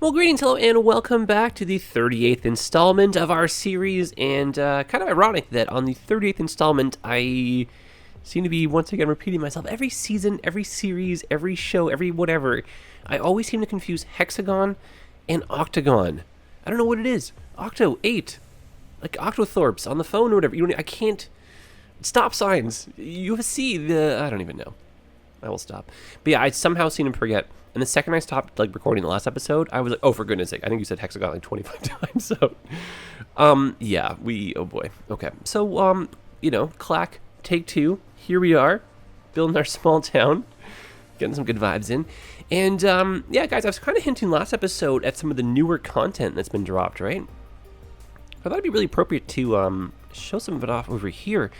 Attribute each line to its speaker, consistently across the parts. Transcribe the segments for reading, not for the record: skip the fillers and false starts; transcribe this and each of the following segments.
Speaker 1: Well, greetings, hello, and welcome back to the 38th installment of our series. And kind of ironic that on the 38th installment, I seem to be once again repeating myself. Every season, every series, every show, every whatever, I always seem to confuse hexagon and octagon. I don't know what it is. Octo, 8. Like Octothorpe's on the phone or whatever. I can't. Stop signs. You see I don't even know. I will stop. But yeah, I somehow seem to forget. And the second I stopped recording the last episode, I was like, oh, for goodness sake. I think you said hexagon like 25 times. So, yeah, oh boy. Okay. So, clack, take 2. Here we are, building our small town, getting some good vibes in. And, yeah, guys, I was kind of hinting last episode at some of the newer content that's been dropped, right? I thought it'd be really appropriate to, show some of it off over here.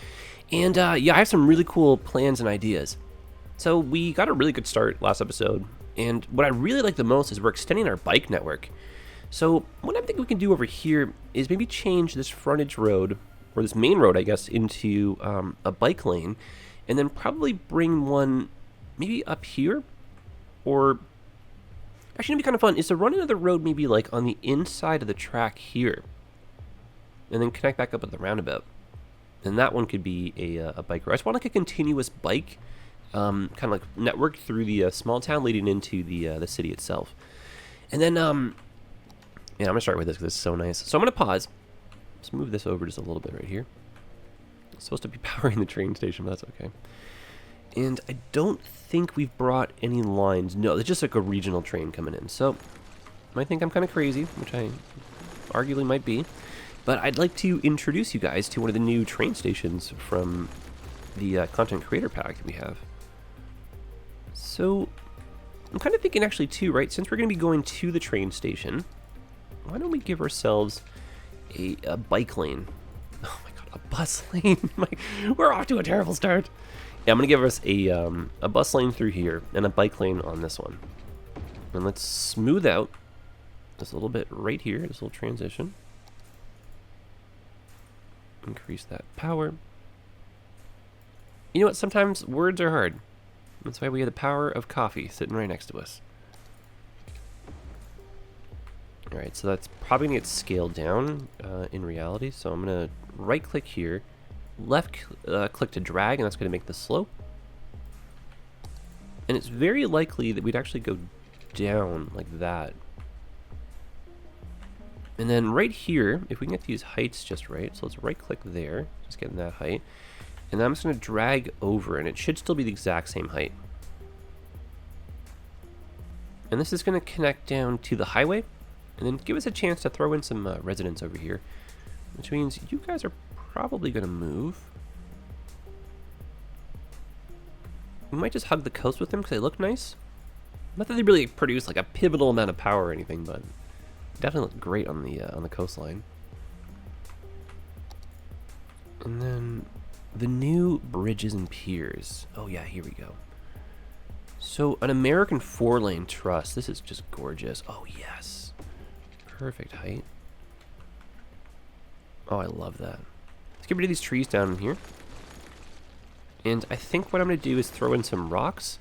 Speaker 1: And, yeah, I have some really cool plans and ideas. So we got a really good start last episode. And what I really like the most is we're extending our bike network. So what I think we can do over here is maybe change this frontage road, or this main road, I guess, into a bike lane. And then probably bring one maybe up here. Or actually, it'd be kind of fun is to run another road maybe like on the inside of the track here. And then connect back up at the roundabout. And that one could be a bike road. I just want like a continuous bike kind of like network through the small town leading into the city itself. And then, yeah, I'm going to start with this because it's so nice. So I'm going to pause. Let's move this over just a little bit right here. It's supposed to be powering the train station, but that's okay. And I don't think we've brought any lines. No, it's just like a regional train coming in. So, you might think I'm kind of crazy, which I arguably might be. But I'd like to introduce you guys to one of the new train stations from the content creator pack that we have. So, I'm kind of thinking actually too, right, since we're going to be going to the train station, why don't we give ourselves a bike lane? Oh my god, a bus lane. We're off to a terrible start. Yeah, I'm going to give us a bus lane through here and a bike lane on this one. And let's smooth out this little bit right here, this little transition. Increase that power. You know what, sometimes words are hard. That's why we have the power of coffee sitting right next to us. Alright, so that's probably going to get scaled down in reality. So I'm going to right click here, left click to drag, and that's going to make the slope. And it's very likely that we'd actually go down like that. And then right here, if we can get these heights just right, so let's right click there, just getting that height. And then I'm just going to drag over, and it should still be the exact same height. And this is going to connect down to the highway, and then give us a chance to throw in some residents over here. Which means you guys are probably going to move. We might just hug the coast with them because they look nice. Not that they really produce like a pivotal amount of power or anything, but definitely look great on the coastline. And then the new bridges and piers. Oh yeah, here we go. So an American 4-lane truss. This is just gorgeous. Oh yes. Perfect height. Oh, I love that. Let's get rid of these trees down in here. And I think what I'm going to do is throw in some rocks.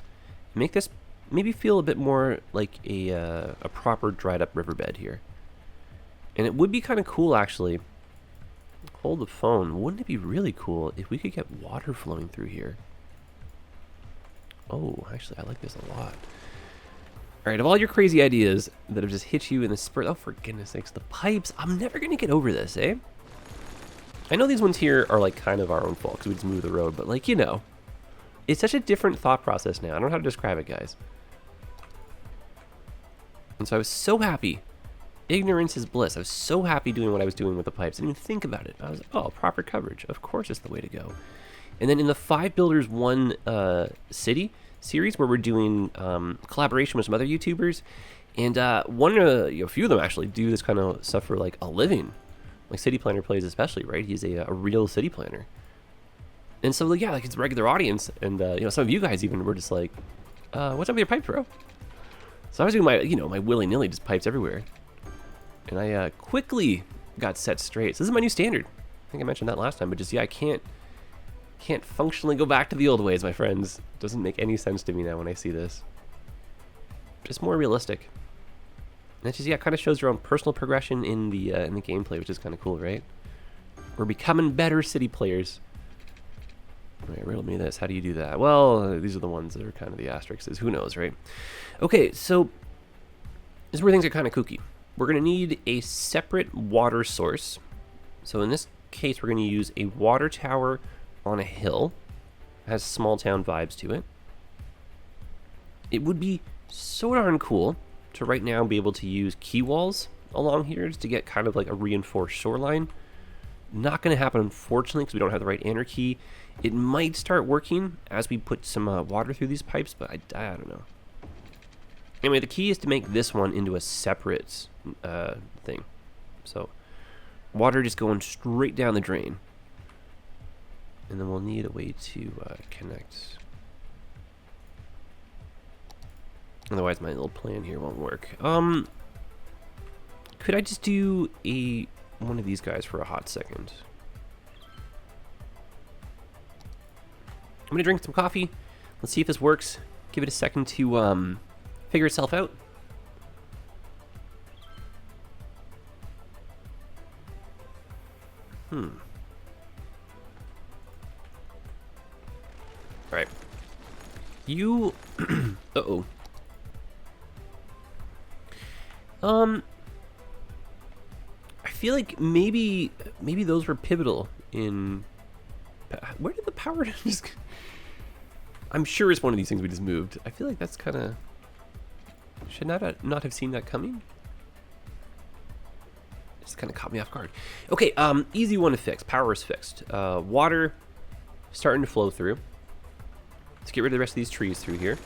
Speaker 1: Make this maybe feel a bit more like a proper dried up riverbed here. And it would be kind of cool actually. Hold the phone. Wouldn't it be really cool if we could get water flowing through here? Oh, actually, I like this a lot. All right, of all your crazy ideas that have just hit you in the spur... Oh, for goodness sakes, the pipes. I'm never going to get over this, eh? I know these ones here are, like, kind of our own fault because we just moved the road, but, like, you know. It's such a different thought process now. I don't know how to describe it, guys. And so I was so happy. Ignorance is bliss. I was so happy doing what I was doing with the pipes. I didn't even think about it. I was like, oh, proper coverage. Of course it's the way to go. And then in the 5 Builders 1 City series, where we're doing collaboration with some other YouTubers, and a few of them actually do this kind of stuff for like a living. Like City Planner Plays especially, right? He's a real city planner. And so, yeah, like it's a regular audience. And, some of you guys even were just like, what's up with your pipes, bro? So I was doing my willy-nilly just pipes everywhere. And I quickly got set straight. So this is my new standard. I think I mentioned that last time, but just, yeah, I can't functionally go back to the old ways, my friends. Doesn't make any sense to me now when I see this. Just more realistic. That just, yeah, kind of shows your own personal progression in the gameplay, which is kind of cool, right? We're becoming better city players. Wait, riddle me this. How do you do that? Well, these are the ones that are kind of the asterisks. Who knows, right? Okay, so this is where things are kind of kooky. We're going to need a separate water source. So in this case, we're going to use a water tower on a hill. It has small town vibes to it. It would be so darn cool to right now be able to use quay walls along here just to get kind of like a reinforced shoreline. Not going to happen, unfortunately, because we don't have the right enter key. It might start working as we put some water through these pipes, but I don't know. Anyway, the key is to make this one into a separate thing. So water just going straight down the drain. And then we'll need a way to connect. Otherwise, my little plan here won't work. Could I just do one of these guys for a hot second? I'm gonna drink some coffee. Let's see if this works. Give it a second to figure itself out. All right. You. Uh-oh. I feel like maybe those were pivotal in. Where did the power just? I'm sure it's one of these things we just moved. I feel like that's kind of. Should not have seen that coming. Just kind of caught me off guard. Okay, easy one to fix. Power is fixed. Water starting to flow through. Let's get rid of the rest of these trees through here.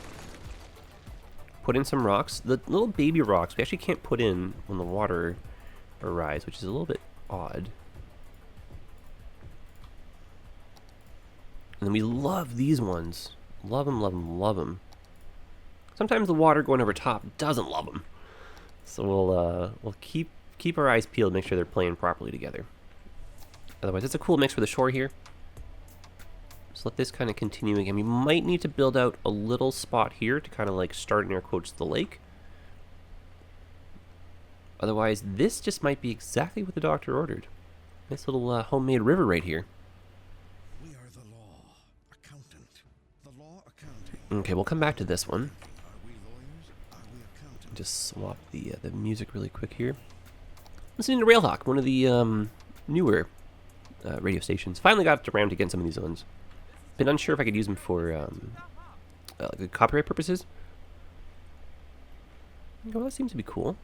Speaker 1: Put in some rocks. The little baby rocks we actually can't put in when the water arrives, which is a little bit odd. And then we love these ones. Love them, love them, love them. Sometimes the water going over top doesn't love them. So we'll keep our eyes peeled, make sure they're playing properly together. Otherwise, it's a cool mix for the shore here. So let this kind of continue again. We might need to build out a little spot here to kind of like start in air quotes the lake. Otherwise, this just might be exactly what the doctor ordered. Nice little homemade river right here.
Speaker 2: We are the law accountant. The law accounting.
Speaker 1: Okay, we'll come back to this one.
Speaker 2: Are we lawyers? Are we accountants?
Speaker 1: Just swap the music really quick here. Listening to Railhawk, one of the newer radio stations. Finally got around to getting some of these ones. Been unsure if I could use them for like copyright purposes. Well, that seems to be cool.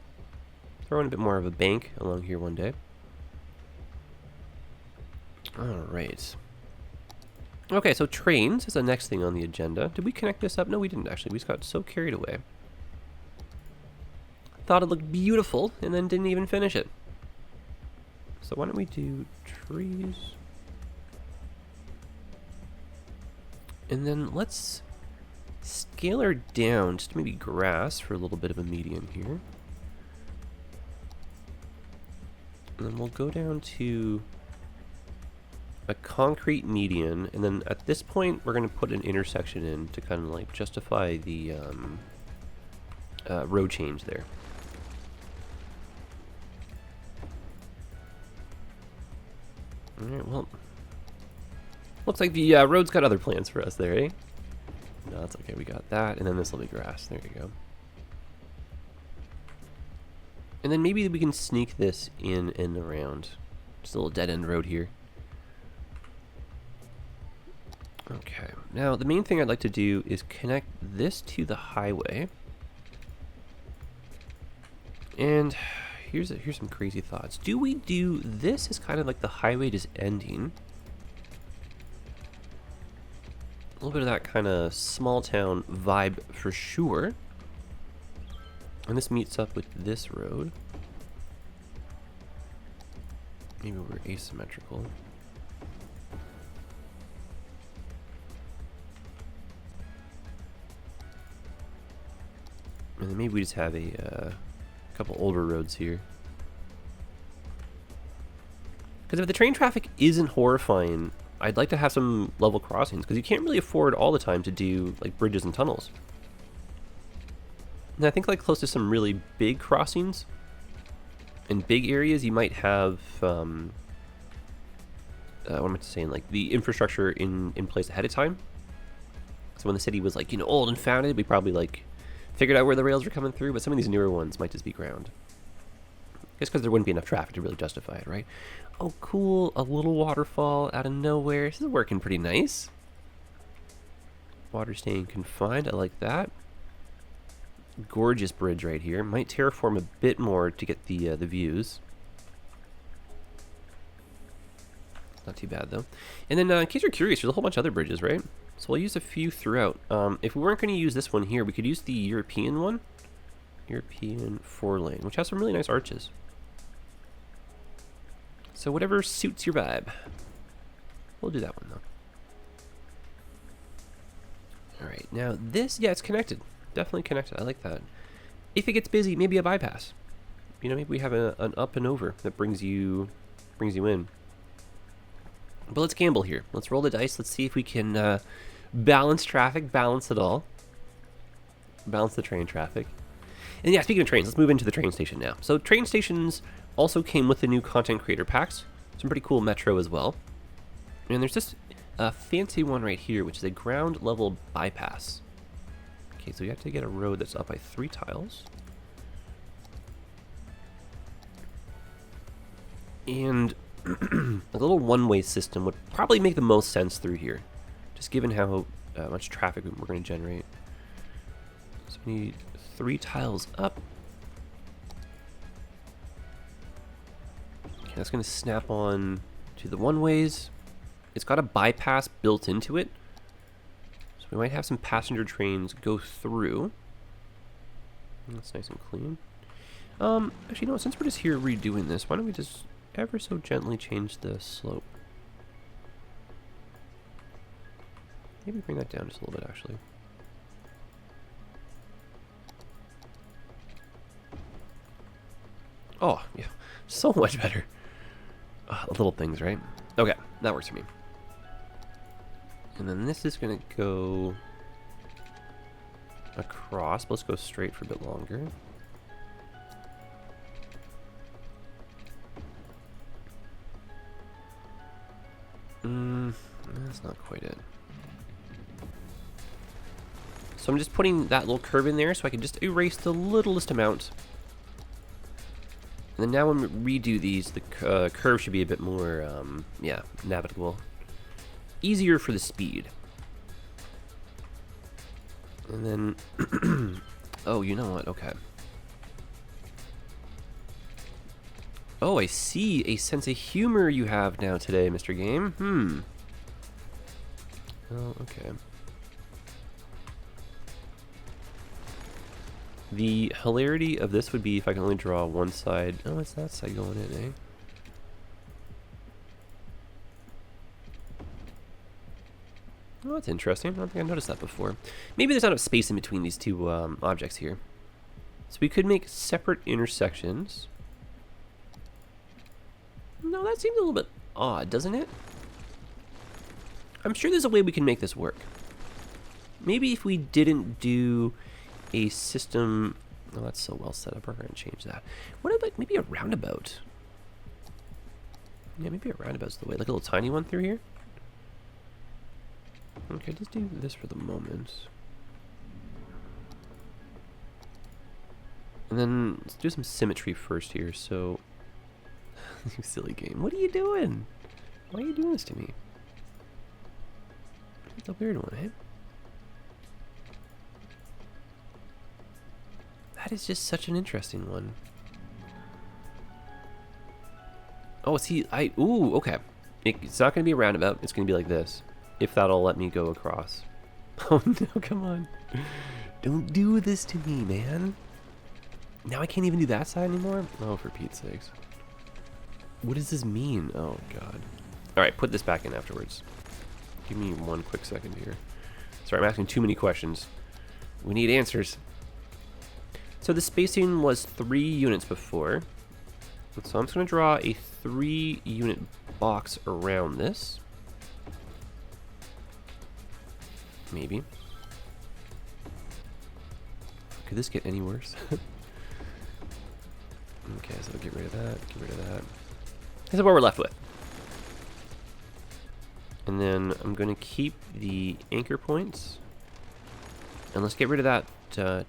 Speaker 1: Throw in a bit more of a bank along here one day. Alright. Okay, so trains is the next thing on the agenda. Did we connect this up? No, we didn't actually. We just got so carried away. Thought it looked beautiful and then didn't even finish it. So why don't we do trees? And then let's scale her down just to maybe grass for a little bit of a median here. And then we'll go down to a concrete median, and then at this point we're going to put an intersection in to kind of like justify the road change there. Alright, well, looks like the road's got other plans for us there, eh? No, that's okay, we got that, and then this will be grass, there you go. And then maybe we can sneak this in and around. Just a little dead-end road here. Okay, now the main thing I'd like to do is connect this to the highway. And here's some crazy thoughts. Do we do this as kind of like the highway just ending? A little bit of that kind of small town vibe for sure. And this meets up with this road. Maybe we're asymmetrical. And then maybe we just have a couple older roads here. Because if the train traffic isn't horrifying, I'd like to have some level crossings, because you can't really afford all the time to do like bridges and tunnels. And I think like close to some really big crossings in big areas, you might have what am I saying? Like the infrastructure in place ahead of time. So when the city was like, you know, old and founded, we probably like figured out where the rails were coming through. But some of these newer ones might just be ground. Just because there wouldn't be enough traffic to really justify it, right? Oh, cool. A little waterfall out of nowhere. This is working pretty nice. Water staying confined. I like that. Gorgeous bridge right here. Might terraform a bit more to get the views. Not too bad, though. And then, in case you're curious, there's a whole bunch of other bridges, right? So we'll use a few throughout. If we weren't going to use this one here, we could use the European one. European 4-lane, which has some really nice arches. So whatever suits your vibe. We'll do that one, though. Alright, now this, yeah, it's connected. Definitely connected. I like that. If it gets busy, maybe a bypass. You know, maybe we have an up and over that brings you in. But let's gamble here. Let's roll the dice. Let's see if we can balance traffic, balance it all. Balance the train traffic. And yeah, speaking of trains, let's move into the train station now. So train stations also came with the new content creator packs. Some pretty cool metro as well. And there's this fancy one right here, which is a ground level bypass. Okay, so you have to get a road that's up by 3 tiles. And a little one-way system would probably make the most sense through here, just given how much traffic we're going to generate. So we need 3 tiles up. Okay, that's going to snap on to the one-ways. It's got a bypass built into it, so we might have some passenger trains go through. That's nice and clean. Actually, you know what, since we're just here redoing this, why don't we just ever so gently change the slope? Maybe bring that down just a little bit, actually. Oh, yeah, so much better. Little things, right? Okay, that works for me. And then this is going to go across. Let's go straight for a bit longer. That's not quite it. So I'm just putting that little curve in there so I can just erase the littlest amount. And then now when we redo these, the curve should be a bit more, yeah, navigable. Easier for the speed. And then, oh, you know what? Okay. Oh, I see a sense of humor you have now today, Mr. Game. Oh, okay. The hilarity of this would be if I can only draw one side. Oh, it's that side going in, eh? Oh, that's interesting. I don't think I noticed that before. Maybe there's not enough space in between these two objects here. So we could make separate intersections. No, that seems a little bit odd, doesn't it? I'm sure there's a way we can make this work. Maybe if we didn't do a system... Oh, that's so well set up. We're going to change that. What about maybe a roundabout? Yeah, maybe a roundabout's the way. Like a little tiny one through here. Okay, just do this for the moment. And then let's do some symmetry first here. So, you silly game. What are you doing? Why are you doing this to me? It's a weird one, eh? That is just such an interesting one. Oh, see, ooh, okay. It's not going to be a roundabout. It's going to be like this. If that'll let me go across. Oh, no, come on. Don't do this to me, man. Now I can't even do that side anymore? Oh, for Pete's sakes. What does this mean? Oh, God. All right, put this back in afterwards. Give me one quick second here. Sorry, I'm asking too many questions. We need answers. So the spacing was 3 units before. So I'm just going to draw a 3-unit box around this. Maybe. Could this get any worse? Okay, so get rid of that, get rid of that. This is what we're left with. And then I'm going to keep the anchor points. And let's get rid of that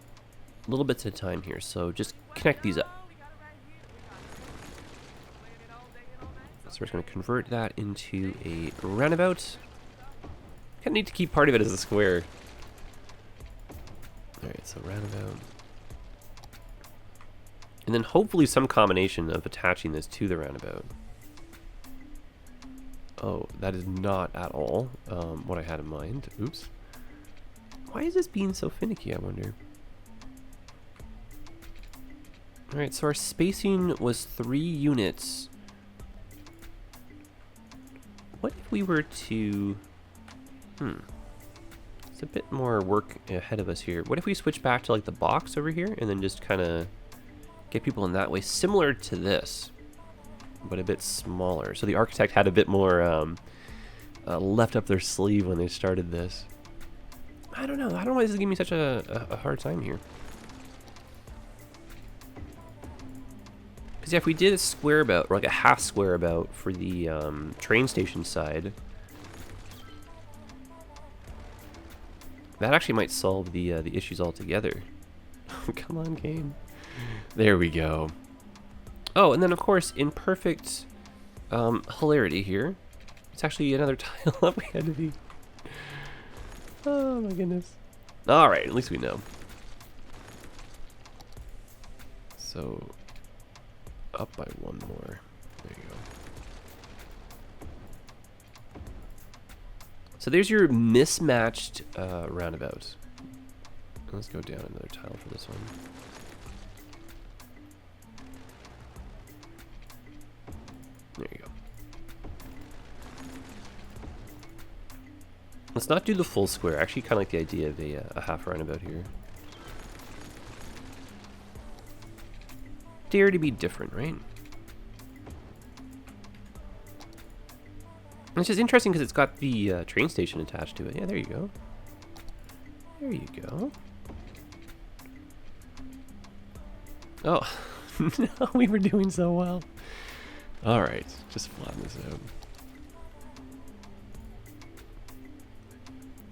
Speaker 1: little bits at a time here. So just connect these up. So we're just going to convert that into a roundabout. Kind of need to keep part of it as a square. Alright, so roundabout. And then hopefully some combination of attaching this to the roundabout. Oh, that is not at all what I had in mind. Oops. Why is this being so finicky, I wonder? Alright, so our spacing was 3 units. What if we were to... It's a bit more work ahead of us here. What if we switch back to like the box over here and then just kind of get people in that way, similar to this, but a bit smaller. So the architect had a bit more left up their sleeve when they started this. I don't know. I don't know why this is giving me such a hard time here. Because yeah, if we did a square about, or like a half square about for the train station side, that actually might solve the issues altogether. Come on, game. There we go. Oh, and then of course, in perfect hilarity here, it's actually another tile up we had to be. Oh my goodness. All right, at least we know. So, up by 1 more. There you go. So there's your mismatched roundabout. Let's go down another tile for this one. There you go. Let's not do the full square. I actually kind of like the idea of a half roundabout here. Dare to be different, right? And it's just interesting because it's got the train station attached to it. Yeah, there you go. There you go. Oh, no, we were doing so well. All right, just flatten this out.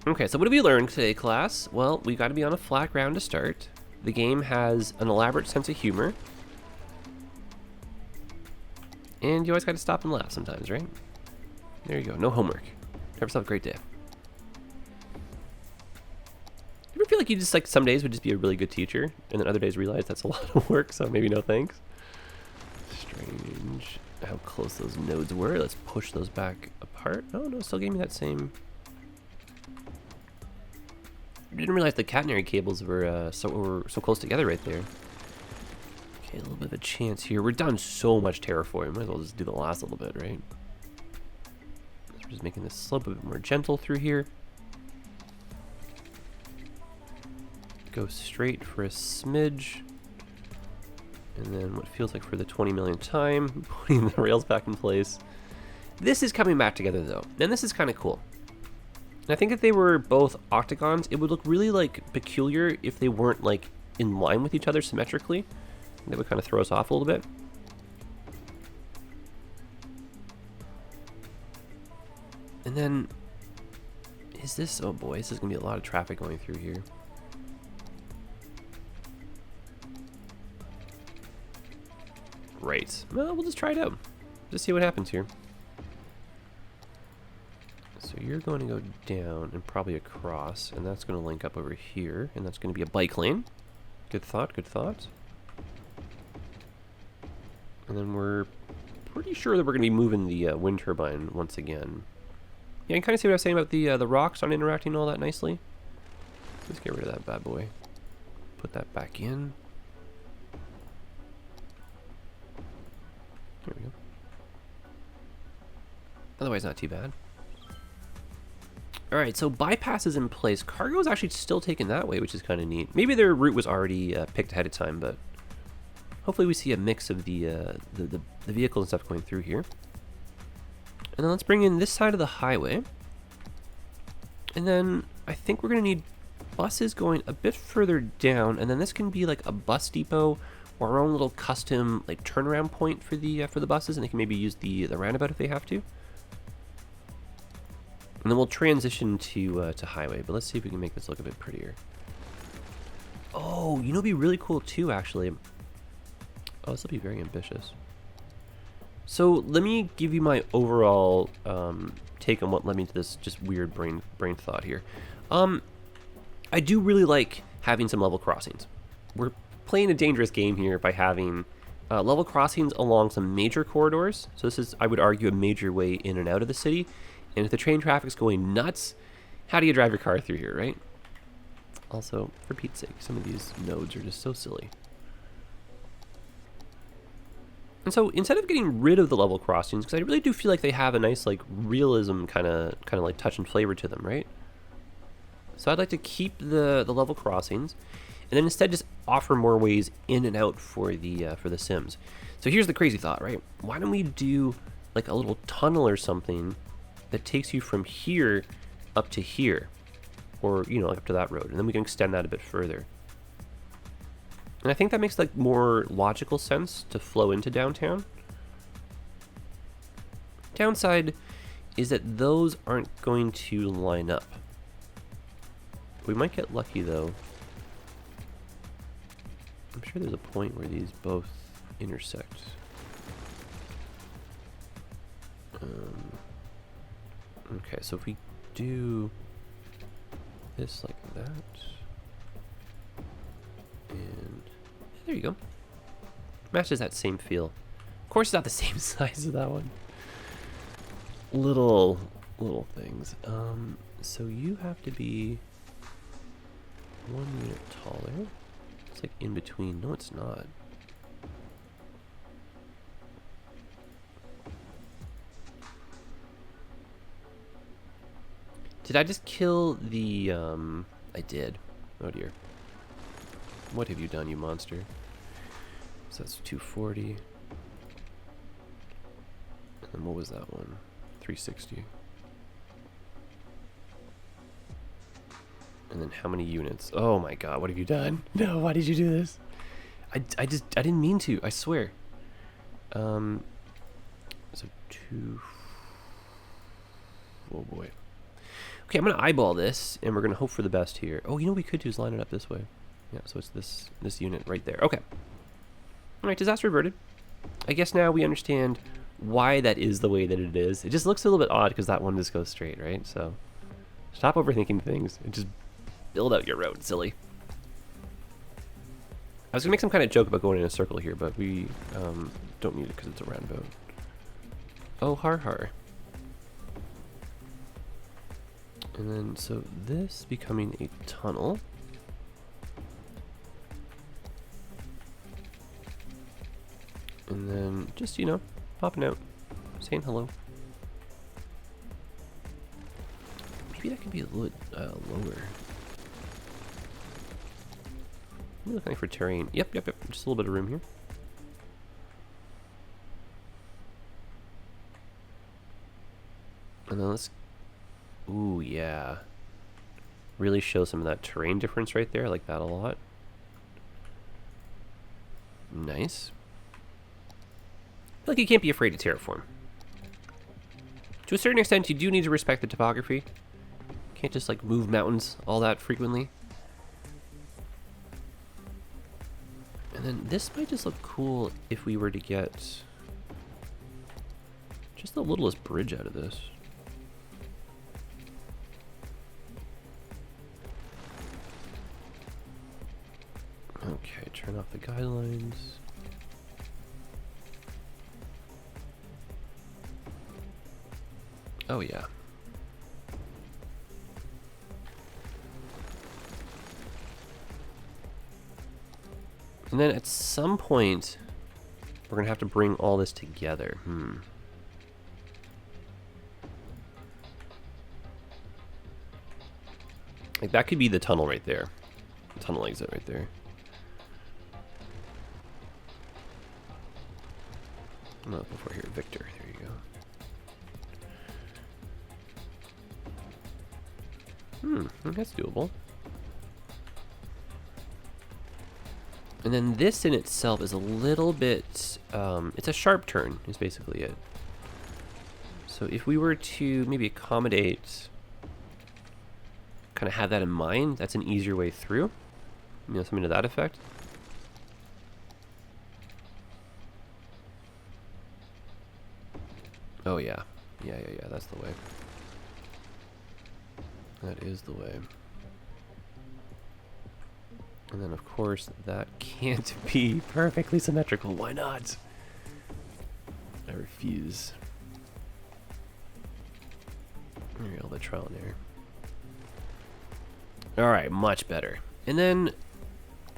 Speaker 1: Okay, so what did we learn today, class? Well, we got to be on a flat ground to start. The game has an elaborate sense of humor. And you always got to stop and laugh sometimes, right? There you go, no homework. Have yourself a great day. You ever feel like you just, like, some days would just be a really good teacher, and then other days realize that's a lot of work, so maybe no thanks? Strange how close those nodes were. Let's push those back apart. Oh, no, still gave me that same... I didn't realize the catenary cables were so close together right there. Okay, a little bit of a chance here. We're done so much terraforming. Might as well just do the last little bit, right? So we're just making this slope a bit more gentle through here. Go straight for a smidge. And then what feels like for the 20 millionth time, putting the rails back in place. This is coming back together though, and this is kind of cool. And I think if they were both octagons, it would look really like peculiar if they weren't like in line with each other symmetrically. That would kind of throw us off a little bit. And then, is this, oh boy, this is gonna be a lot of traffic going through here. Right, well, we'll just try it out. Just see what happens here. So you're going to go down and probably across, and that's going to link up over here, and that's going to be a bike lane. Good thought, good thought. And then we're pretty sure that we're going to be moving the wind turbine once again. Yeah, you kind of see what I was saying about the rocks not interacting all that nicely. Let's get rid of that bad boy. Put that back in. There we go. Otherwise, not too bad. Alright, so bypass is in place. Cargo is actually still taken that way, which is kind of neat. Maybe their route was already picked ahead of time, but hopefully we see a mix of the vehicles and stuff going through here. And then let's bring in this side of the highway. And then I think we're going to need buses going a bit further down, and then this can be like a bus depot or our own little custom like turnaround point for the buses, and they can maybe use the roundabout if they have to. And then we'll transition to highway, but let's see if we can make this look a bit prettier. Oh, you know, it'd be really cool too, actually. Oh, this will be very ambitious. So let me give you my overall take on what led me to this just weird brain thought here. I do really like having some level crossings. We're playing a dangerous game here by having level crossings along some major corridors. So this is, I would argue, a major way in and out of the city. And if the train traffic's going nuts, how do you drive your car through here, right? Also, for Pete's sake, some of these nodes are just so silly. And so instead of getting rid of the level crossings, because I really do feel like they have a nice like realism kind of like touch and flavor to them, right? So I'd like to keep the level crossings, and then instead just offer more ways in and out for the Sims. So here's the crazy thought, right? Why don't we do like a little tunnel or something that takes you from here up to here, or you know, like up to that road, and then we can extend that a bit further. And I think that makes like more logical sense to flow into downtown. Downside is that those aren't going to line up. We might get lucky though. I'm sure there's a point where these both intersect. Okay, so if we do this like that, and there you go. Matches that same feel. Of course it's not the same size as that one. Little things. So you have to be 1 unit taller. It's like in between. No, it's not. Did I just kill the, I did. Oh dear. What have you done, you monster? So that's 240. And what was that one? 360. And then how many units? Oh my god, what have you done? No, why did you do this? I didn't mean to, I swear. So oh boy. Okay, I'm gonna eyeball this, and we're gonna hope for the best here. Oh, you know what we could do is line it up this way. Yeah, so it's this unit right there. Okay. All right, disaster averted. I guess now we understand why that is the way that it is. It just looks a little bit odd because that one just goes straight, right? So stop overthinking things and just build out your road, silly. I was gonna make some kind of joke about going in a circle here, but we don't need it because it's a roundabout. Oh, har. And then, so this becoming a tunnel. And then just, you know, popping out, saying hello. Maybe that could be a little lower. I'm looking for terrain. Yep. Just a little bit of room here. And then let's... Ooh, yeah. Really show some of that terrain difference right there. I like that a lot. Nice. I feel like you can't be afraid to terraform. To a certain extent, you do need to respect the topography. Can't just like move mountains all that frequently. And then this might just look cool if we were to get just the littlest bridge out of this. Okay, turn off the guidelines. Oh yeah. And then at some point, we're gonna have to bring all this together. Like that could be the tunnel right there. The tunnel exit right there. I'm not looking for here, Victor. There you go. That's doable. And then this in itself is a little bit, it's a sharp turn is basically it. So if we were to maybe accommodate, kind of have that in mind, that's an easier way through. You know, something to that effect. Oh yeah, yeah, that's the way. That is the way. And then of course that can't be perfectly symmetrical. Why not? I refuse. There you go, the trial and error. Alright, much better. And then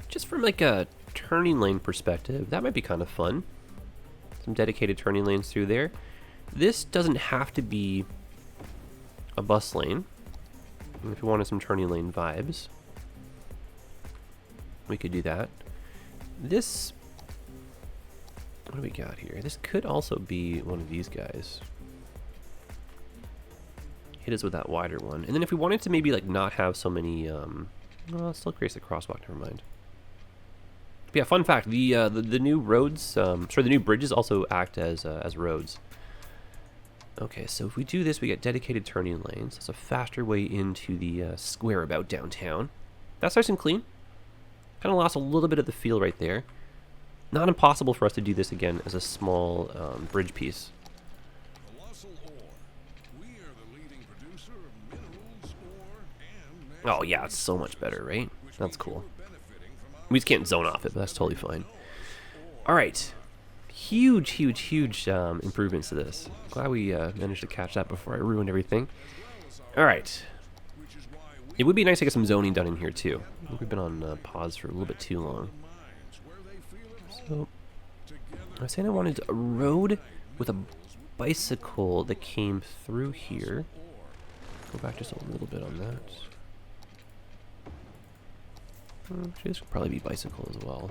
Speaker 1: just from like a turning lane perspective, that might be kind of fun. Some dedicated turning lanes through there. This doesn't have to be a bus lane. If you wanted some turning lane vibes, we could do that. This, what do we got here? This could also be one of these guys. Hit us with that wider one. And then if we wanted to maybe like not have so many, well, it still creates the crosswalk, never mind. But yeah, fun fact, the new roads, sorry, the new bridges also act as roads. Okay, so if we do this, we get dedicated turning lanes. That's a faster way into the square about downtown. That's nice and clean. Kind of lost a little bit of the feel right there. Not impossible for us to do this again as a small bridge piece. Oh yeah, it's so much better, right? That's cool. We just can't zone off it, but that's totally fine. All right. Huge improvements to this. Glad we managed to catch that before I ruined everything. All right. It would be nice to get some zoning done in here too. I think we've been on pause for a little bit too long. So I was saying I wanted a road with a bicycle that came through here. Go back just a little bit on that. Actually, this could probably be bicycle as well.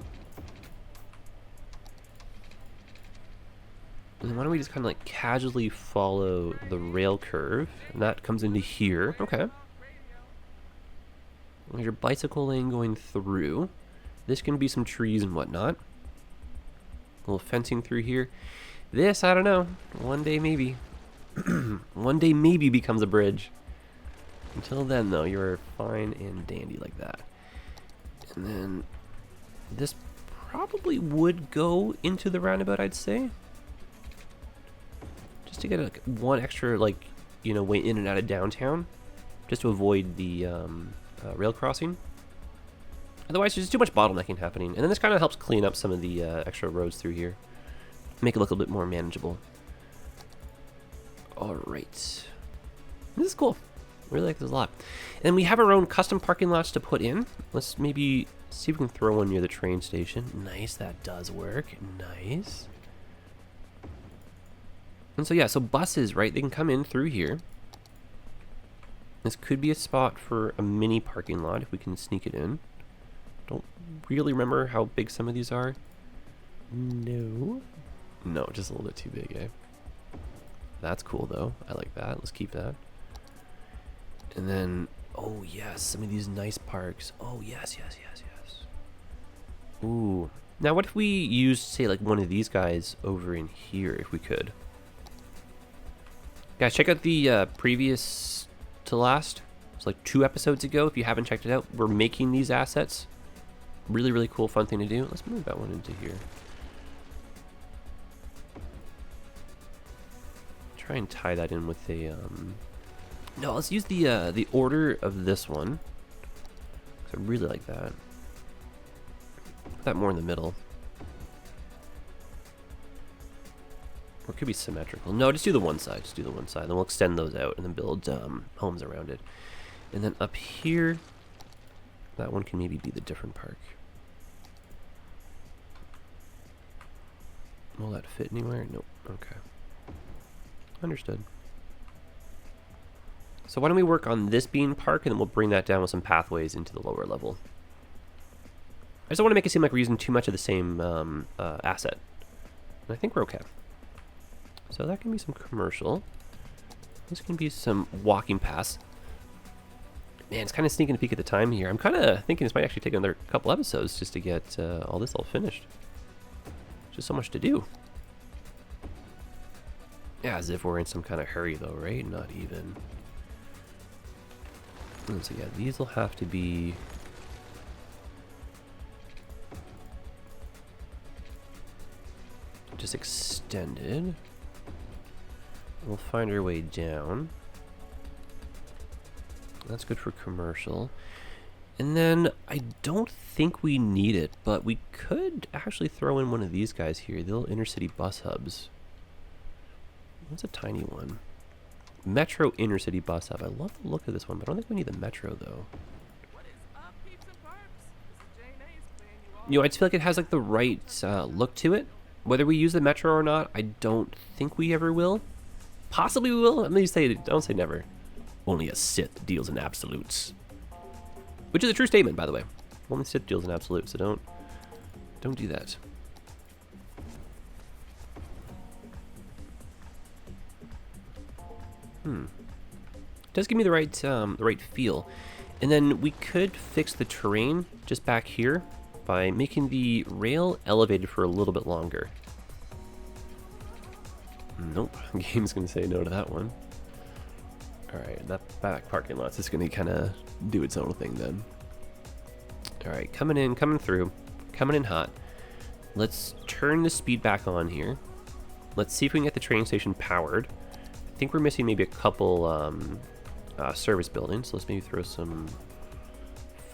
Speaker 1: And then why don't we just kind of like casually follow the rail curve, and that comes into here. Okay. There's your bicycle lane going through. This can be some trees and whatnot. A little fencing through here. This, I don't know. One day maybe. One day maybe becomes a bridge. Until then, though, you're fine and dandy like that. And then this probably would go into the roundabout, I'd say. Just to get like one extra, like, you know, way in and out of downtown. Just to avoid the rail crossing. Otherwise, there's too much bottlenecking happening. And then this kind of helps clean up some of the extra roads through here. Make it look a little bit more manageable. Alright. This is cool. I really like this a lot. And then we have our own custom parking lots to put in. Let's maybe see if we can throw one near the train station. Nice, that does work. Nice. And so yeah, so buses, right, they can come in through here. This could be a spot for a mini parking lot if we can sneak it in. Don't really remember how big some of these are. No, just a little bit too big, eh? That's cool though. I like that. Let's keep that. And then, oh yes, some of these nice parks. Oh yes. Ooh. Now what if we used, say, like one of these guys over in here, if we could? Guys, check out the previous to last. It's like 2 episodes ago. If you haven't checked it out, we're making these assets. Really cool, fun thing to do. Let's move that one into here. Try and tie that in with a no, let's use the order of this one, 'cause I really like that. Put that more in the middle. Or it could be symmetrical. No, just do the one side. Just do the one side. Then we'll extend those out and then build homes around it. And then up here, that one can maybe be the different park. Will that fit anywhere? Nope. Okay. Understood. So why don't we work on this being park, and then we'll bring that down with some pathways into the lower level. I just don't want to make it seem like we're using too much of the same asset. And I think we're okay. So that can be some commercial. This can be some walking paths. Man, it's kind of sneaking a peek at the time here. I'm kind of thinking this might actually take another couple episodes just to get all this all finished. Just so much to do. Yeah, as if we're in some kind of hurry though, right? Not even. And so yeah, these will have to be... just extended. We'll find our way down. That's good for commercial. And then I don't think we need it, but we could actually throw in one of these guys here, the little intercity bus hubs. That's a tiny one. Metro intercity bus hub. I love the look of this one, but I don't think we need the metro though.
Speaker 3: What is up, peeps and perps? This is Jane Ace playing you all.
Speaker 1: You know, I just feel like it has like the right look to it. Whether we use the metro or not, I don't think we ever will. Possibly we will. Let me say, don't say never. Only a Sith deals in absolutes. Which is a true statement, by the way. Only Sith deals in absolutes, so don't do that. Does give me the right feel. And then we could fix the terrain just back here by making the rail elevated for a little bit longer. Nope, the game's gonna say no to that one. Alright, that back parking lot's just gonna kind of do its own thing then. Alright, coming in, coming through, coming in hot. Let's turn the speed back on here. Let's see if we can get the train station powered. I think we're missing maybe a couple service buildings, so let's maybe throw some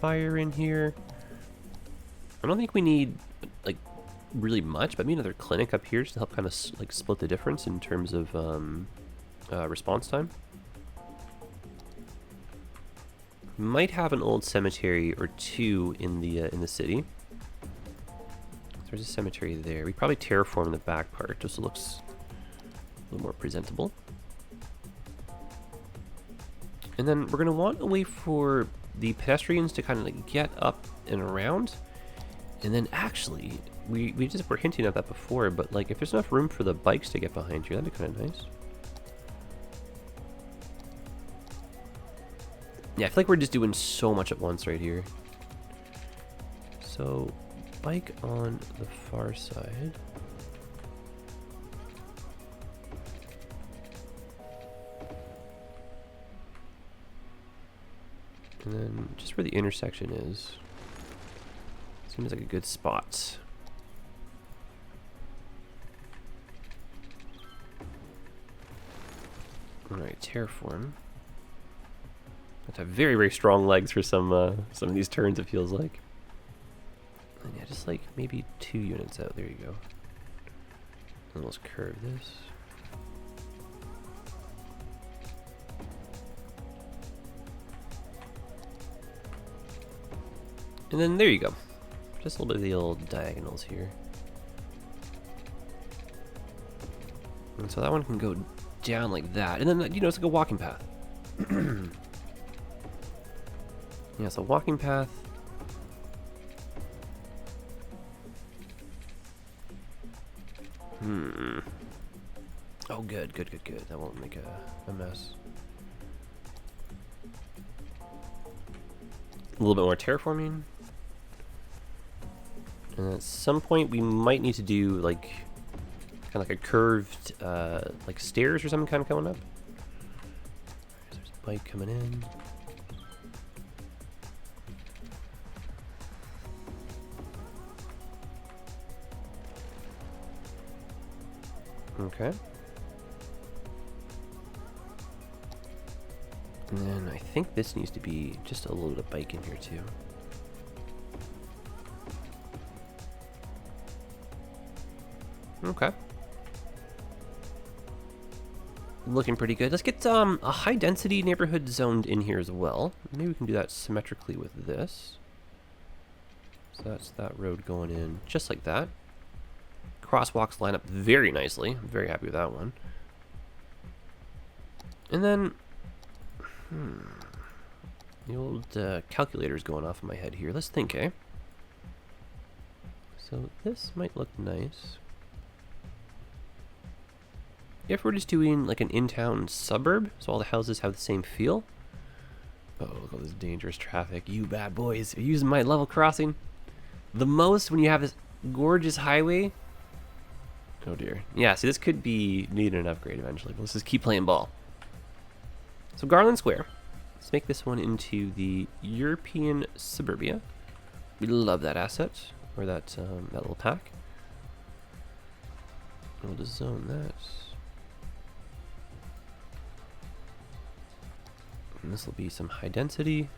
Speaker 1: fire in here. I don't think we need like really much, but maybe another clinic up here just to help kind of like split the difference in terms of response time. Might have an old cemetery or two in the city. There's a cemetery there. We probably terraform the back part just so it looks a little more presentable. And then we're gonna want a way for the pedestrians to kind of like get up and around. And then actually, we just were hinting at that before, but like if there's enough room for the bikes to get behind here, that'd be kind of nice. Yeah, I feel like we're just doing so much at once right here. So, bike on the far side. And then just where the intersection is, seems like a good spot. Alright, terraform. Have to have very, very strong legs for some of these turns, it feels like. And yeah, just like maybe 2 units out. There you go. And let's curve this. And then there you go. Just a little bit of the old diagonals here. And so that one can go down like that. And then, you know, it's like a walking path. Yeah, so walking path. Oh, good. That won't make a mess. A little bit more terraforming. And at some point we might need to do like kind of like a curved like stairs or something kind of coming up. There's a bike coming in. Okay. And then I think this needs to be just a little bit of bike in here too. Okay. Looking pretty good. Let's get a high density neighborhood zoned in here as well. Maybe we can do that symmetrically with this. So that's that road going in just like that. Crosswalks line up very nicely. I'm very happy with that one. And then, the old calculator's going off in my head here. Let's think, eh? So this might look nice. If we're just doing like an in-town suburb, so all the houses have the same feel, Oh, look at all this dangerous traffic. You bad boys are using my level crossing the most when you have this gorgeous highway. Oh dear. Yeah, see, this could be needing an upgrade eventually, but let's just keep playing ball. So Garland Square. Let's make this one into the European Suburbia. We love that asset, or that little pack. We'll just zone that. And this will be some high density.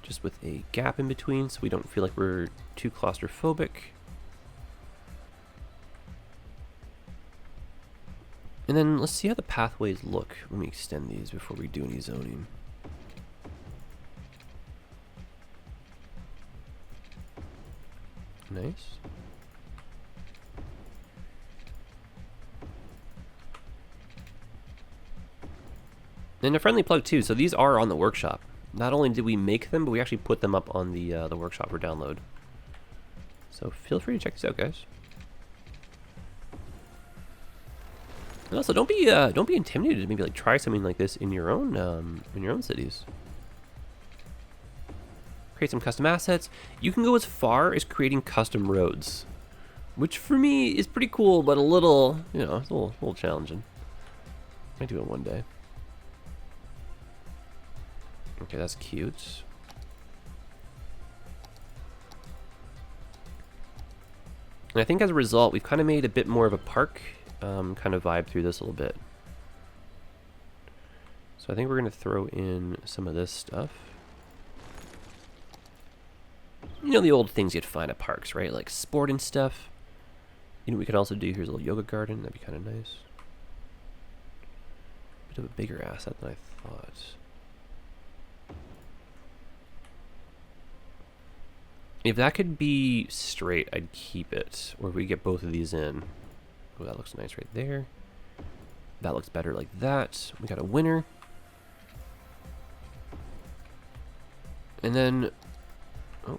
Speaker 1: Just with a gap in between so we don't feel like we're too claustrophobic. And then let's see how the pathways look when we extend these before we do any zoning. Nice. And a friendly plug too, so these are on the workshop. Not only did we make them, but we actually put them up on the workshop for download. So feel free to check these out, guys. And also, don't be intimidated to maybe like try something like this in your own cities. Create some custom assets. You can go as far as creating custom roads, which for me is pretty cool, but a little, you know, it's a little challenging. Might do it one day. Okay, that's cute. And I think as a result, we've kind of made a bit more of a park kind of vibe through this a little bit. So I think we're going to throw in some of this stuff. You know, the old things you'd find at parks, right? Like sport and stuff. You know what we could also do? Here's a little yoga garden. That'd be kind of nice. Bit of a bigger asset than I thought. If that could be straight, I'd keep it. Or if we get both of these in. Oh, that looks nice right there. That looks better like that. We got a winner. And then... Oh.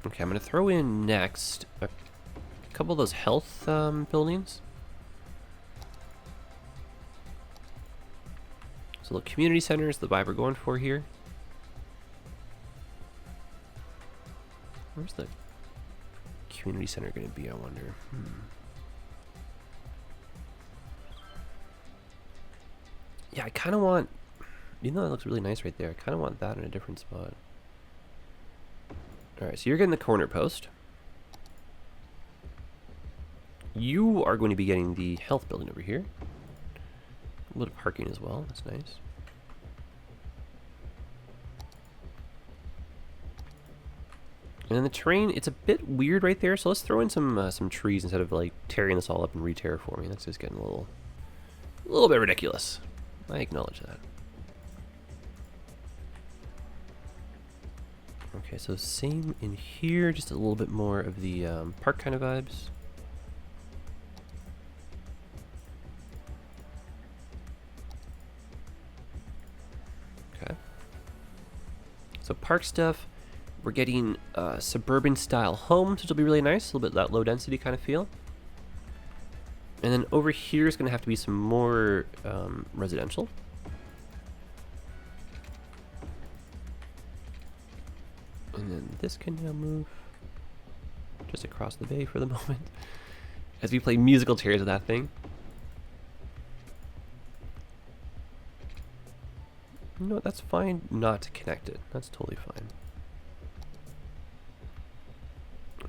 Speaker 1: Okay, I'm going to throw in next a couple of those health buildings. So the community center is the vibe we're going for here. Where's the community center going to be, I wonder? Yeah, I kind of want... You know, that looks really nice right there. I kind of want that in a different spot. Alright, so you're getting the corner post. You are going to be getting the health building over here. A little parking as well. That's nice. And then the terrain, it's a bit weird right there, so let's throw in some trees instead of like tearing this all up and re-terraforming. That's just getting a little bit ridiculous. I acknowledge that. Okay, so same in here, just a little bit more of the park kind of vibes. Okay. So park stuff. We're getting suburban style homes, which will be really nice. A little bit that low density kind of feel. And then over here is going to have to be some more residential. And then this can now move just across the bay for the moment as we play musical chairs with that thing. No, that's fine not to connect it. That's totally fine.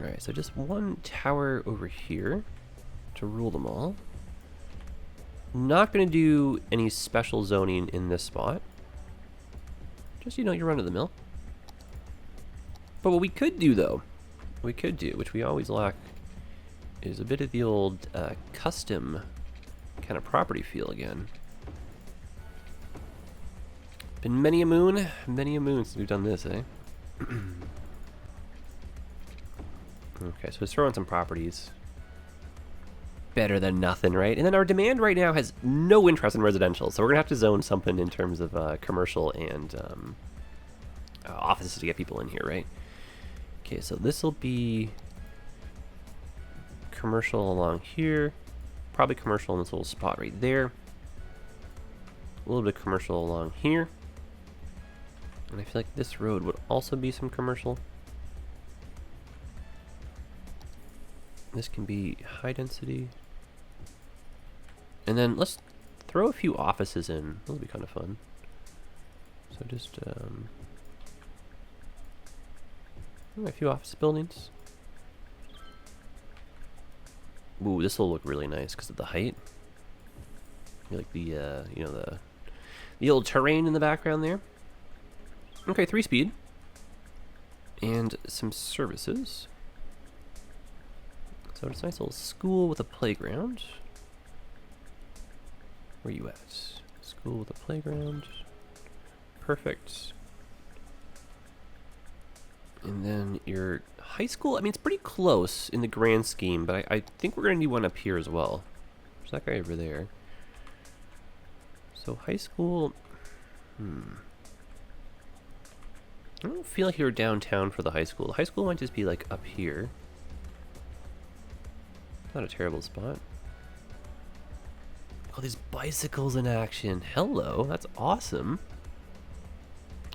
Speaker 1: Alright, so just one tower over here to rule them all. Not going to do any special zoning in this spot. Just, you know, your run-of-the-mill. But what we could do, though, which we always lack, is a bit of the old custom kind of property feel again. Been many a moon since we've done this, eh? Okay, so let's throw in some properties. Better than nothing, right? And then our demand right now has no interest in residential, so we're gonna have to zone something in terms of commercial and offices to get people in here, right? Okay, so this will be commercial along here. probably commercial in this little spot right there. A little bit of commercial along here. And I feel like this road would also be some commercial. This can be high density. And then let's throw a few offices in. That'll be kind of fun. So just a few office buildings. Ooh, this will look really nice because of the height. You like the you know, the old terrain in the background there. Okay, 3-speed. And some services. So it's a nice little school with a playground. Where you at? School with a playground. Perfect. And then your high school, I mean, it's pretty close in the grand scheme, but I think we're going to need one up here as well. There's that guy over there. So high school, I don't feel like you're downtown for the high school. The high school might just be like up here. Not a terrible spot. Oh, these bicycles in action. Hello, that's awesome.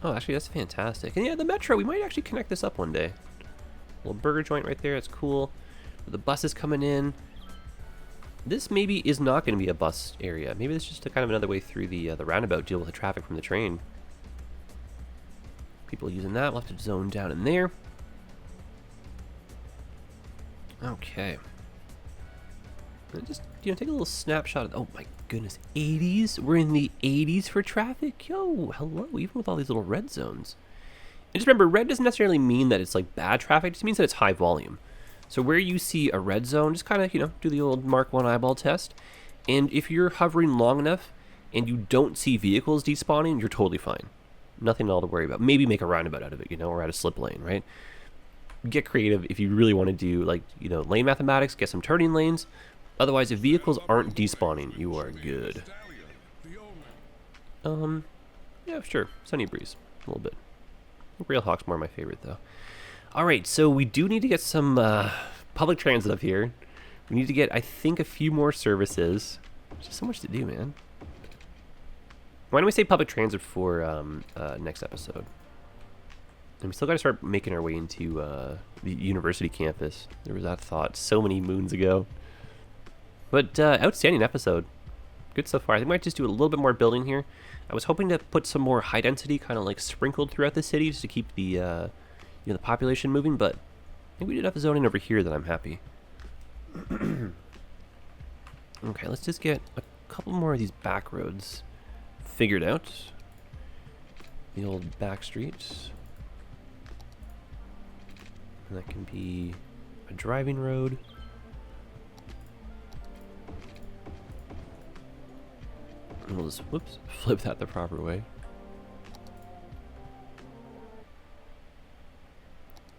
Speaker 1: Oh, actually, that's fantastic. And yeah, the metro, we might actually connect this up one day. Little burger joint right there, that's cool. With the buses coming in. This maybe is not going to be a bus area. Maybe this is just a kind of another way through the roundabout, deal with the traffic from the train. People using that, we'll have to zone down in there. Okay. Just, you know, take a little snapshot of, oh my goodness, 80s? We're in the 80s for traffic? Yo, hello, even with all these little red zones. And just remember, red doesn't necessarily mean that it's like bad traffic, it just means that it's high volume. So where you see a red zone, just kind of, you know, do the old Mark 1 eyeball test. And if you're hovering long enough and you don't see vehicles despawning, you're totally fine. Nothing at all to worry about. Maybe make a roundabout out of it, you know, or add a slip lane, right? Get creative if you really want to do, like, you know, lane mathematics, get some turning lanes. Otherwise, if vehicles aren't despawning, you are good. Yeah, sure. Sunny breeze. A little bit. Railhawk's more my favorite, though. Alright, so we do need to get some public transit up here. We need to get, I think, a few more services. There's just so much to do, man. Why don't we say public transit for next episode? And we still got to start making our way into the university campus. There was that thought so many moons ago. But outstanding episode. Good so far. I think we might just do a little bit more building here. I was hoping to put some more high density kind of like sprinkled throughout the city just to keep the you know, the population moving, but I think we did enough zoning over here that I'm happy. Okay, let's just get a couple more of these back roads figured out. The old back streets. And that can be a driving road. And we'll just, whoops, flip that the proper way.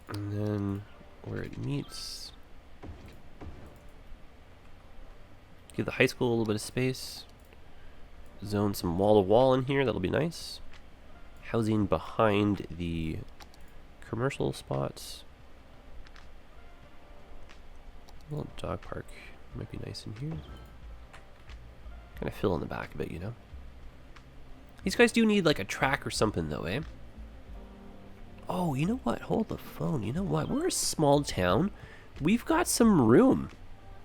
Speaker 1: And then where it meets, give the high school a little bit of space. Zone some wall to wall in here, that'll be nice. Housing behind the commercial spots. A little dog park might be nice in here. Kind of fill in the back a bit, you know. These guys do need like a track or something though, eh? Oh, you know what? Hold the phone. You know what? We're a small town. We've got some room.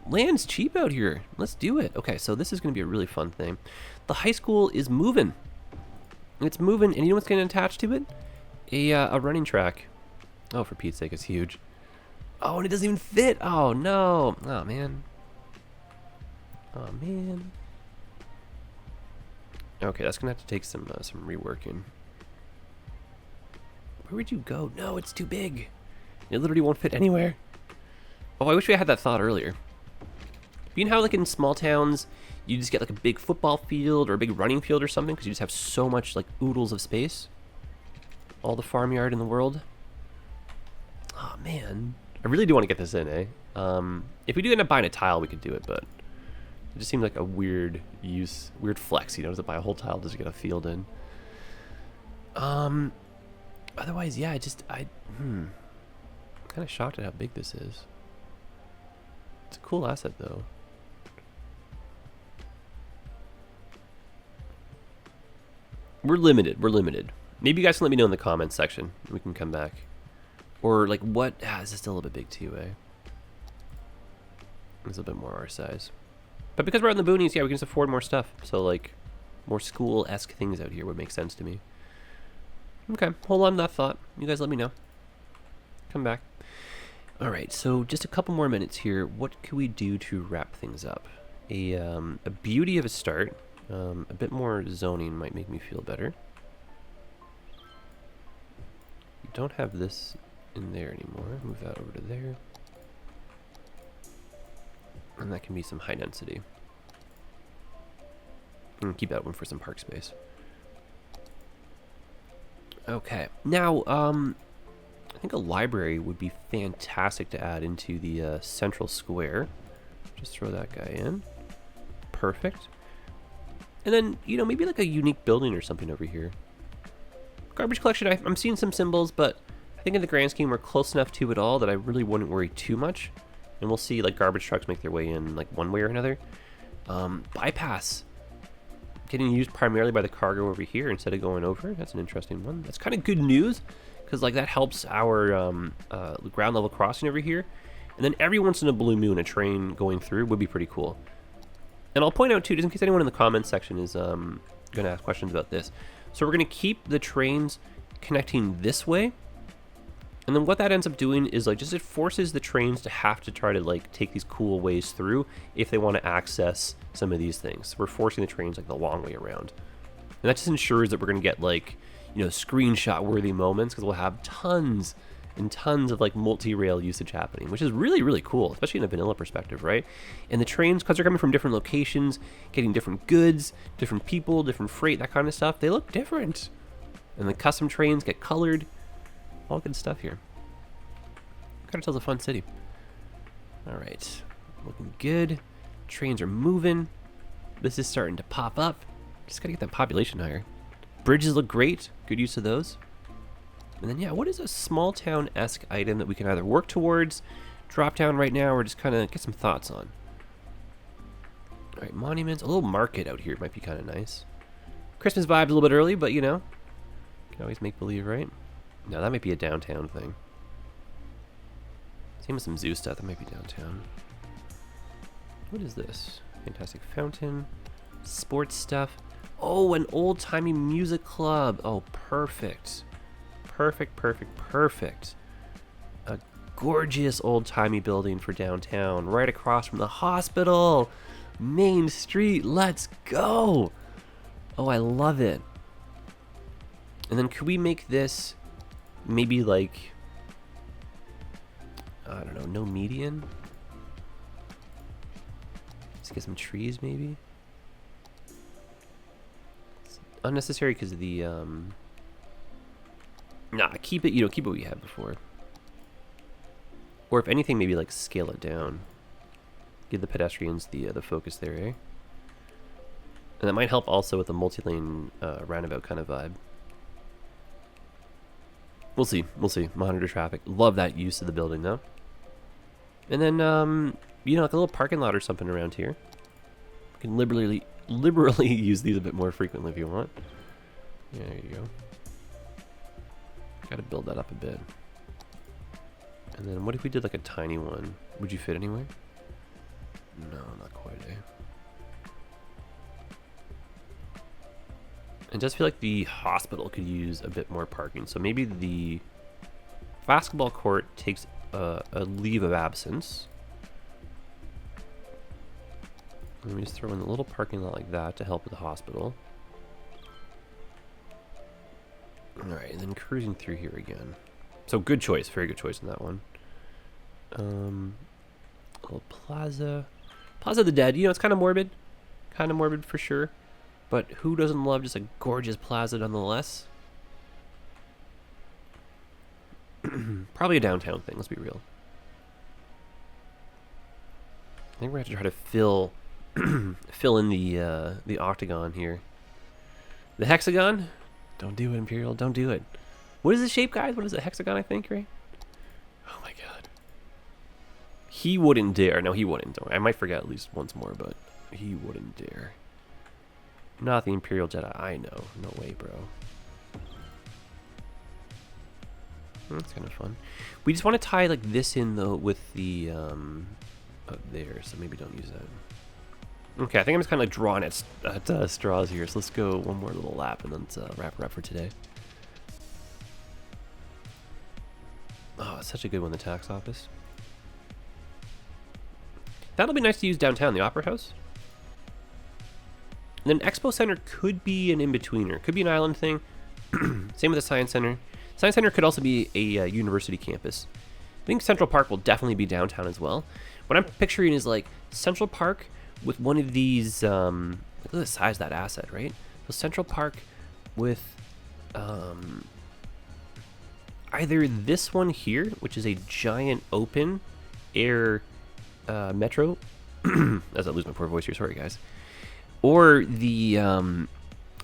Speaker 1: Land's cheap out here. Let's do it. Okay, so this is going to be a really fun thing. The high school is moving. It's moving, and you know what's getting attached to it? A running track. Oh, for Pete's sake, it's huge. Oh, and it doesn't even fit. Oh, no. Oh, man. Oh, man. Okay, that's going to have to take some reworking. Where would you go? No, it's too big. It literally won't fit anywhere. Oh, I wish we had that thought earlier. You know how, like, in small towns, you just get, like, a big football field or a big running field or something because you just have so much, like, oodles of space? All the farmyard in the world? Oh, man. I really do want to get this in, eh? If we do end up buying a tile, we could do it, but it just seemed like a weird flex, you know, to buy a whole tile just to get a field in. Otherwise, yeah, I'm kind of shocked at how big this is. It's a cool asset, though. We're limited. We're limited. Maybe you guys can let me know in the comments section. We can come back. Or like what? This is still a little bit big too, eh? It's a bit more our size. But because we're out in the boonies, yeah, we can just afford more stuff. So like more school-esque things out here would make sense to me. Okay, hold on to that thought. You guys let me know. Come back. All right, so just a couple more minutes here. What can we do to wrap things up? A beauty of a start. A bit more zoning might make me feel better. We don't have this in there anymore. Move that over to there. And that can be some high density. And keep that one for some park space. Okay. Now, I think a library would be fantastic to add into the central square. Just throw that guy in. Perfect. And then, you know, maybe like a unique building or something over here. Garbage collection, I'm seeing some symbols, but I think in the grand scheme we're close enough to it all that I really wouldn't worry too much. And we'll see like garbage trucks make their way in like one way or another. Bypass. Getting used primarily by the cargo over here instead of going over. That's an interesting one. That's kind of good news because like that helps our ground level crossing over here. And then every once in a blue moon, a train going through would be pretty cool. And I'll point out too, just in case anyone in the comments section is going to ask questions about this. So we're going to keep the trains connecting this way. And then what that ends up doing is like just it forces the trains to have to try to like take these cool ways through if they want to access some of these things. We're forcing the trains like the long way around. And that just ensures that we're going to get like, you know, screenshot worthy moments because we'll have tons and tons of like multi-rail usage happening, which is really, really cool, especially in a vanilla perspective, right? And the trains, because they're coming from different locations, getting different goods, different people, different freight, that kind of stuff, they look different. And the custom trains get colored. All good stuff here. Got ourselves a fun city. All right, looking good. Trains are moving. This is starting to pop up. Just gotta get that population higher. Bridges look great. Good use of those. And then, yeah, what is a small town-esque item that we can either work towards, drop down right now, or just kind of get some thoughts on? All right, monuments. A little market out here might be kind of nice. Christmas vibes a little bit early, but you know, can always make believe, right? No, that might be a downtown thing. Same with some zoo stuff. That might be downtown. What is this? Fantastic fountain. Sports stuff. Oh, an old-timey music club. Oh, perfect. Perfect, perfect, perfect. A gorgeous old-timey building for downtown. Right across from the hospital. Main Street. Let's go. Oh, I love it. And then could we make this maybe like, I don't know, no median? Let's get some trees maybe. It's unnecessary because of the, nah, keep it, you know, keep what we had before. Or if anything, maybe like scale it down. Give the pedestrians the focus there, eh? And that might help also with the multi-lane roundabout kind of vibe. We'll see. We'll see. Monitor traffic. Love that use of the building, though. And then, you know, like a little parking lot or something around here. You can liberally use these a bit more frequently if you want. Yeah, there you go. Got to build that up a bit. And then what if we did like a tiny one? Would you fit anywhere? No, not quite, eh? It does feel like the hospital could use a bit more parking. So maybe the basketball court takes a leave of absence. Let me just throw in a little parking lot like that to help with the hospital. Alright, and then cruising through here again. So good choice, very good choice in that one. A little plaza. Plaza of the Dead, you know, it's kind of morbid. Kind of morbid for sure. But who doesn't love just a gorgeous plaza nonetheless? Probably a downtown thing, let's be real. I think we're going to have to try to fill in the octagon here. The hexagon? Don't do it, Imperial, don't do it. What is the shape, guys? What is it? Hexagon, I think, right? Oh my god. He wouldn't dare. No, he wouldn't. I might forget at least once more, but he wouldn't dare. Not the Imperial Jedi. I know. No way, bro. That's kind of fun. We just want to tie like this in though with the up there, so maybe don't use that. Okay, I think I'm just kind of like drawing at straws here. So let's go one more little lap and then let's wrap her up for today. Oh, it's such a good one, the tax office. That'll be nice to use downtown, the Opera House. And then Expo Center could be an in-betweener. Could be an island thing. Same with the Science Center. Science Center could also be a university campus. I think Central Park will definitely be downtown as well. What I'm picturing is like Central Park with one of these, look at the size of that asset, right? So Central Park with either this one here, which is a giant open air metro, as I lose my poor voice here, sorry guys, or the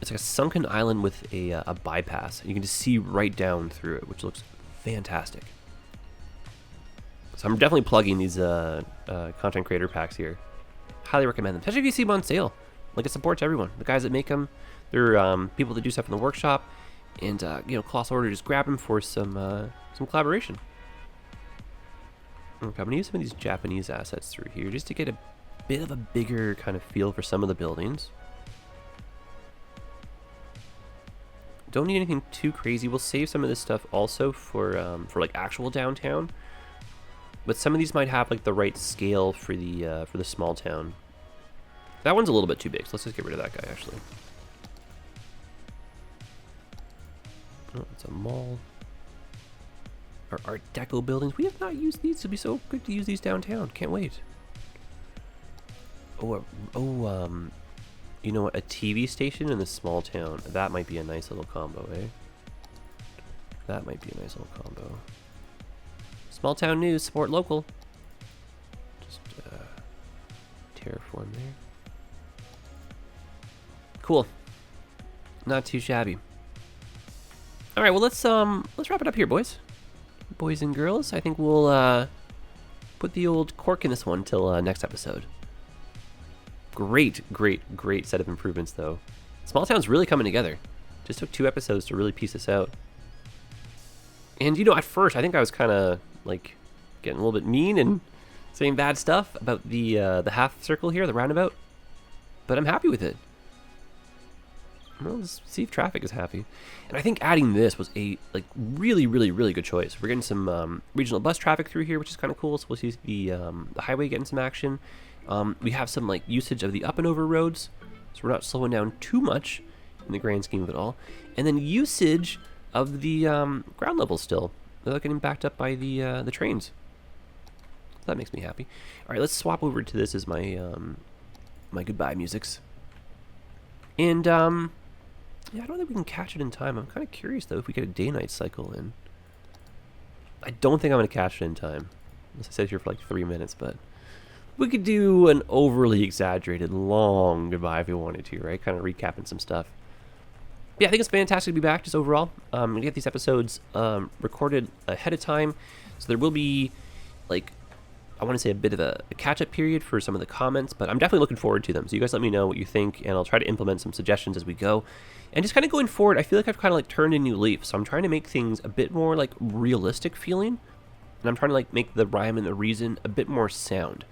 Speaker 1: it's like a sunken island with a bypass. You can just see right down through it, which looks fantastic. So I'm definitely plugging these content creator packs here. Highly recommend them, especially if you see them on sale. Like, it supports everyone. The guys that make them, they're people that do stuff in the workshop, and you know, Colossal Order, just grab them for some collaboration. Okay, I'm gonna use some of these Japanese assets through here just to get a bit of a bigger kind of feel for some of the buildings. Don't need anything too crazy. We'll save some of this stuff also for like actual downtown. But some of these might have like the right scale for the small town. That one's a little bit too big, so let's just get rid of that guy actually. Oh, it's a mall. Our Art Deco buildings. We have not used these. It'll be so good to use these downtown. Can't wait. You know what? A TV station in a small town. That might be a nice little combo, eh? That might be a nice little combo. Small town news, support local. Just terraform there. Cool. Not too shabby. All right, well let's wrap it up here, boys and girls. I think we'll put the old cork in this one till next episode. Great set of improvements, though. Small Town's really coming together. Just took 2 episodes to really piece this out. And, you know, at first, I think I was kind of, like, getting a little bit mean and saying bad stuff about the half circle here, the roundabout. But I'm happy with it. Well, let's see if traffic is happy. And I think adding this was a, like, really good choice. We're getting some regional bus traffic through here, which is kind of cool. So we'll see the highway getting some action. We have some like usage of the up and over roads, so we're not slowing down too much in the grand scheme of it all. And then usage of the ground level still, without getting backed up by the trains. So that makes me happy. All right, let's swap over to this as my my goodbye musics. And yeah, I don't think we can catch it in time. I'm kind of curious though if we get a day-night cycle in. I don't think I'm gonna catch it in time. Unless I sit here for like 3 minutes, but. We could do an overly exaggerated long goodbye if we wanted to, right? Kind of recapping some stuff. Yeah, I think it's fantastic to be back just overall. We get these episodes recorded ahead of time. So there will be, like, I want to say a bit of a catch-up period for some of the comments, but I'm definitely looking forward to them. So you guys let me know what you think, and I'll try to implement some suggestions as we go. And just kind of going forward, I feel like I've kind of like turned a new leaf. So I'm trying to make things a bit more like realistic feeling. And I'm trying to like make the rhyme and the reason a bit more sound.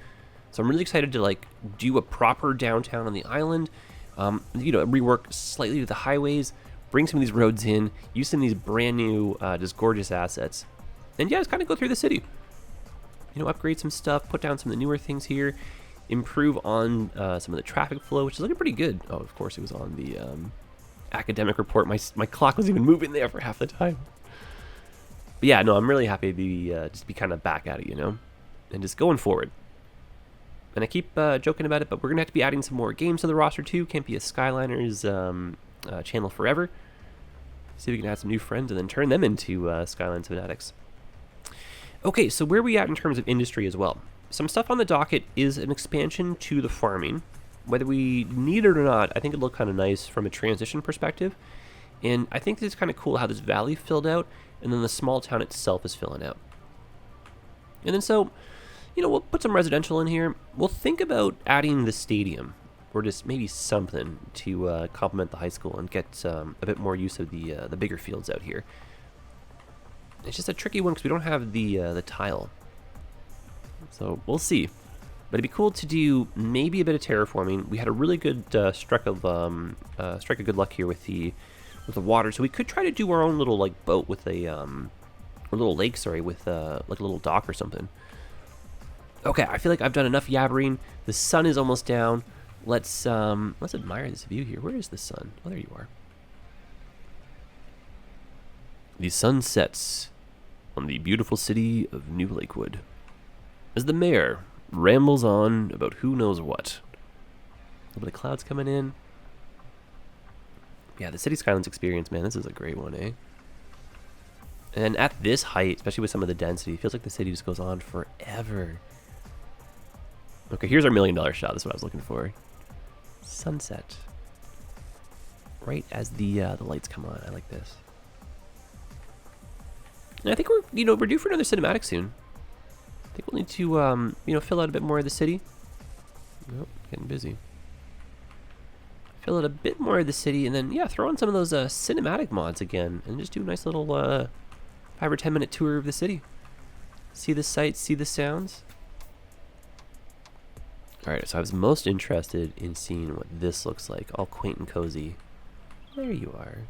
Speaker 1: So I'm really excited to like do a proper downtown on the island, you know, rework slightly to the highways, bring some of these roads in, use some of these brand new, just gorgeous assets, and yeah, just kind of go through the city. You know, upgrade some stuff, put down some of the newer things here, improve on some of the traffic flow, which is looking pretty good. Oh, of course, it was on the academic report. My clock was even moving there for half the time. But yeah, no, I'm really happy to be just be kind of back at it, you know, and just going forward. And I keep joking about it, but we're going to have to be adding some more games to the roster, too. Can't be a Skyliners channel forever. See if we can add some new friends and then turn them into Skylines fanatics. Okay, so where are we at in terms of industry as well? Some stuff on the docket is an expansion to the farming. Whether we need it or not, I think it'll look kind of nice from a transition perspective. And I think it's kind of cool how this valley filled out, and then the small town itself is filling out. And then so... You know, we'll put some residential in here. We'll think about adding the stadium. or just maybe something to complement the high school and get a bit more use of the bigger fields out here. It's just a tricky one because we don't have the tile, so we'll see. But it'd be cool to do maybe a bit of terraforming. We had a really good strike of good luck here with the water, so we could try to do our own little like boat with a or little lake, sorry, with like a little dock or something. Okay, I feel like I've done enough yabbering. The sun is almost down. Let's admire this view here. Where is the sun? Oh, there you are. The sun sets on the beautiful city of New Lakewood as the mayor rambles on about who knows what. A little bit of clouds coming in. Yeah, the City Skylines experience, man, this is a great one, eh? And at this height, especially with some of the density, it feels like the city just goes on forever. Okay, here's our $1 million shot. That's what I was looking for. Sunset. Right as the lights come on. I like this. And I think we're due for another cinematic soon. I think we'll need to fill out a bit more of the city. Nope, getting busy. Fill out a bit more of the city, and then yeah, throw on some of those cinematic mods again, and just do a nice little 5 or 10 minute tour of the city. See the sights, see the sounds. All right, so I was most interested in seeing what this looks like, all quaint and cozy. There you are.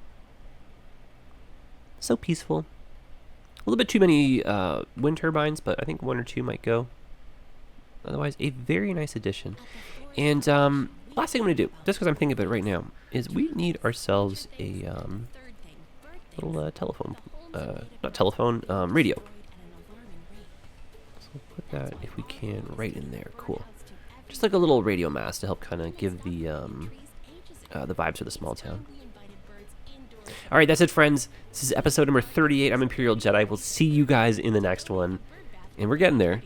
Speaker 1: So peaceful. A little bit too many wind turbines, but I think 1 or 2 might go. Otherwise, a very nice addition. And last thing I'm going to do, just because I'm thinking about it right now, is we need ourselves a little telephone, not telephone, radio. So we'll put that, if we can, right in there. Cool. Just like a little radio mast to help kind of give the vibes of the small town. All right, that's it, friends. This is episode number 38. I'm ImperialJedi. We'll see you guys in the next one. And we're getting there.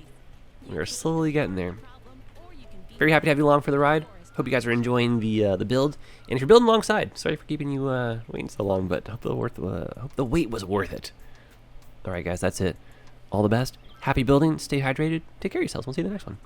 Speaker 1: We're slowly getting there. Very happy to have you along for the ride. Hope you guys are enjoying the build. And if you're building alongside, sorry for keeping you waiting so long, but hope the wait was worth it. All right, guys, that's it. All the best. Happy building. Stay hydrated. Take care of yourselves. We'll see you in the next one.